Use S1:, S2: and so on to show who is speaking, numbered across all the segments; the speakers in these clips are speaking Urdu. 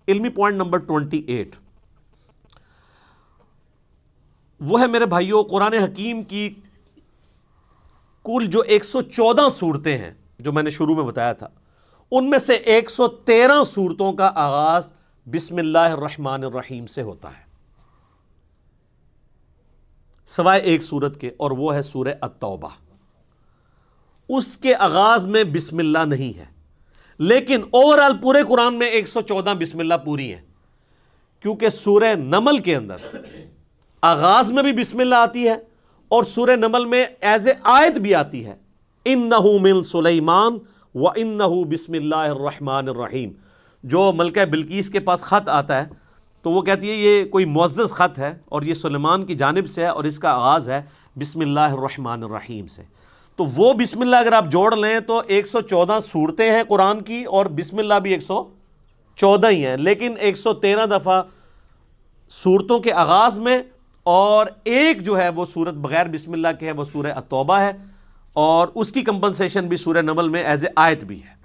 S1: علمی پوائنٹ نمبر 28 وہ ہے میرے بھائیوں قرآن حکیم کی کل جو 114 صورتیں ہیں جو میں نے شروع میں بتایا تھا، ان میں سے 113 صورتوں کا آغاز بسم اللہ الرحمن الرحیم سے ہوتا ہے، سوائے ایک صورت کے، اور وہ ہے سورہ التوبہ۔ اس کے آغاز میں بسم اللہ نہیں ہے، لیکن اوورال پورے قرآن میں 114 بسم اللہ پوری ہیں، کیونکہ سورہ نمل کے اندر آغاز میں بھی بسم اللہ آتی ہے اور سورہ نمل میں ایز اے آیت بھی آتی ہے، انہ من سلیمان وانہ بسم اللہ الرحمن الرحیم۔ جو ملکہ بلقیس کے پاس خط آتا ہے تو وہ کہتی ہے یہ کوئی معزز خط ہے اور یہ سلیمان کی جانب سے ہے اور اس کا آغاز ہے بسم اللہ الرحمن الرحیم سے۔ تو وہ بسم اللہ اگر آپ جوڑ لیں تو 114 صورتیں ہیں قرآن کی، اور بسم اللہ بھی 114 ہی ہیں، لیکن 113 دفعہ صورتوں کے آغاز میں، اور ایک جو ہے وہ صورت بغیر بسم اللہ کے ہے، وہ سورہ التوبہ ہے، اور اس کی کمپنسیشن بھی سورہ نمل میں ایز اے آیت بھی ہے۔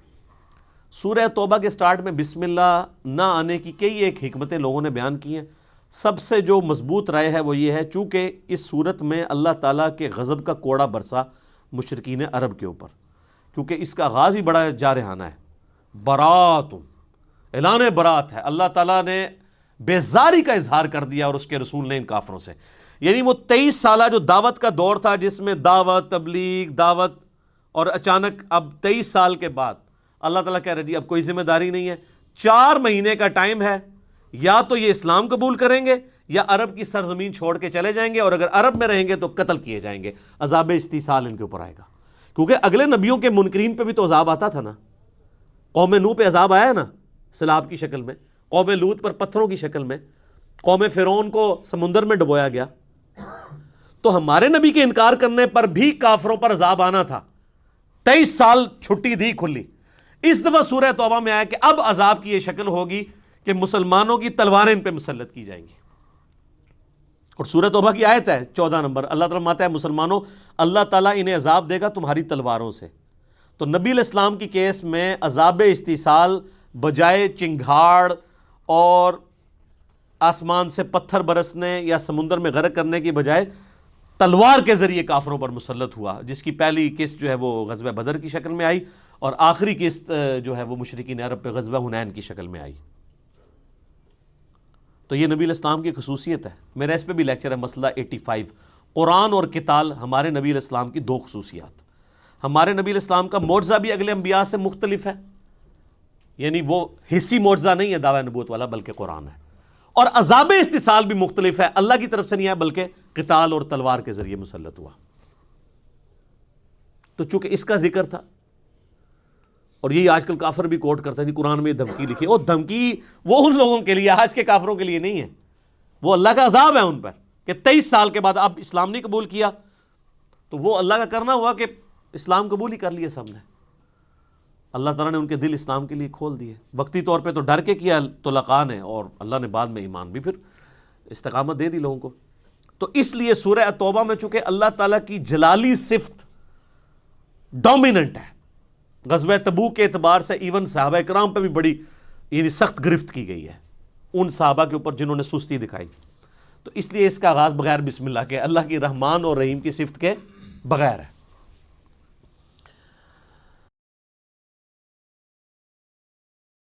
S1: سورہ توبہ کے سٹارٹ میں بسم اللہ نہ آنے کی کئی ایک حکمتیں لوگوں نے بیان کی ہیں۔ سب سے جو مضبوط رائے ہے وہ یہ ہے، چونکہ اس صورت میں اللہ تعالیٰ کے غضب کا کوڑا برسا مشرکین عرب کے اوپر، کیونکہ اس کا آغاز ہی بڑا جارحانہ ہے، برات، اعلان برات ہے۔ اللہ تعالیٰ نے بیزاری کا اظہار کر دیا اور اس کے رسول نے ان کافروں سے، یعنی وہ 23 سالہ جو دعوت کا دور تھا جس میں دعوت، تبلیغ، دعوت، اور اچانک اب 23 سال کے بعد اللہ تعالیٰ کہہ رہے جی اب کوئی ذمہ داری نہیں ہے، 4 مہینے کا ٹائم ہے، یا تو یہ اسلام قبول کریں گے یا عرب کی سرزمین چھوڑ کے چلے جائیں گے، اور اگر عرب میں رہیں گے تو قتل کیے جائیں گے، عذاب استیصال ان کے اوپر آئے گا۔ کیونکہ اگلے نبیوں کے منکرین پہ بھی تو عذاب آتا تھا نا، قوم نوح پہ عذاب آیا نا سیلاب کی شکل میں، قوم لوط پر پتھروں کی شکل میں، قوم فرعون کو سمندر میں ڈبویا گیا۔ تو ہمارے نبی کے انکار کرنے پر بھی کافروں پر عذاب آنا تھا، 23 سال چھٹی دی کھلی۔ اس دفعہ سورہ توبہ میں آیا کہ اب عذاب کی یہ شکل ہوگی کہ مسلمانوں کی تلواریں ان پہ مسلط کی جائیں گی، اور سورہ توبہ کی آیت ہے 14 نمبر، اللہ تعالیٰ فرماتا ہے مسلمانوں اللہ تعالیٰ انہیں عذاب دے گا تمہاری تلواروں سے۔ تو نبی علیہ السلام کی کیس میں عذاب استیصال بجائے چنگھاڑ اور آسمان سے پتھر برسنے یا سمندر میں غرق کرنے کی بجائے تلوار کے ذریعے کافروں پر مسلط ہوا، جس کی پہلی قسط جو ہے وہ غزوہ بدر کی شکل میں آئی، اور آخری قسط جو ہے وہ مشرکین عرب پہ غزوہ حنین کی شکل میں آئی۔ تو یہ نبی علیہ السلام کی خصوصیت ہے۔ میرا اس پہ بھی لیکچر ہے، مسئلہ 85، قرآن اور قتال، ہمارے نبی علیہ السلام کی 2 خصوصیات۔ ہمارے نبی علیہ السلام کا معجزہ بھی اگلے انبیاء سے مختلف ہے، یعنی وہ حصی معجزہ نہیں ہے دعوی نبوت والا، بلکہ قرآن ہے، اور عذاب استیصال بھی مختلف ہے، اللہ کی طرف سے نہیں ہے بلکہ قتال اور تلوار کے ذریعے مسلط ہوا۔ تو چونکہ اس کا ذکر تھا، اور یہی آج کل کافر بھی کوٹ کرتا ہے جی قرآن میں یہ دھمکی لکھی، وہ دھمکی وہ ان لوگوں کے لیے، آج کے کافروں کے لیے نہیں ہے، وہ اللہ کا عذاب ہے ان پر کہ 23 سال کے بعد اب اسلام نہیں قبول کیا، تو وہ اللہ کا کرنا ہوا کہ اسلام قبول ہی کر لیے سب نے۔ اللہ تعالیٰ نے ان کے دل اسلام کے لیے کھول دیے، وقتی طور پہ تو ڈر کے کیا تو لقاء نے، اور اللہ نے بعد میں ایمان بھی پھر استقامت دے دی لوگوں کو۔ تو اس لیے سورہ توبہ میں چونکہ اللہ تعالیٰ کی جلالی صفت ڈومیننٹ ہے، غزوہ تبوک کے اعتبار سے ایون صحابہ کرام پہ بھی بڑی یعنی سخت گرفت کی گئی ہے، ان صحابہ کے اوپر جنہوں نے سستی دکھائی، تو اس لیے اس کا آغاز بغیر بسم اللہ کے، اللہ کی رحمان اور رحیم کی صفت کے بغیر ہے۔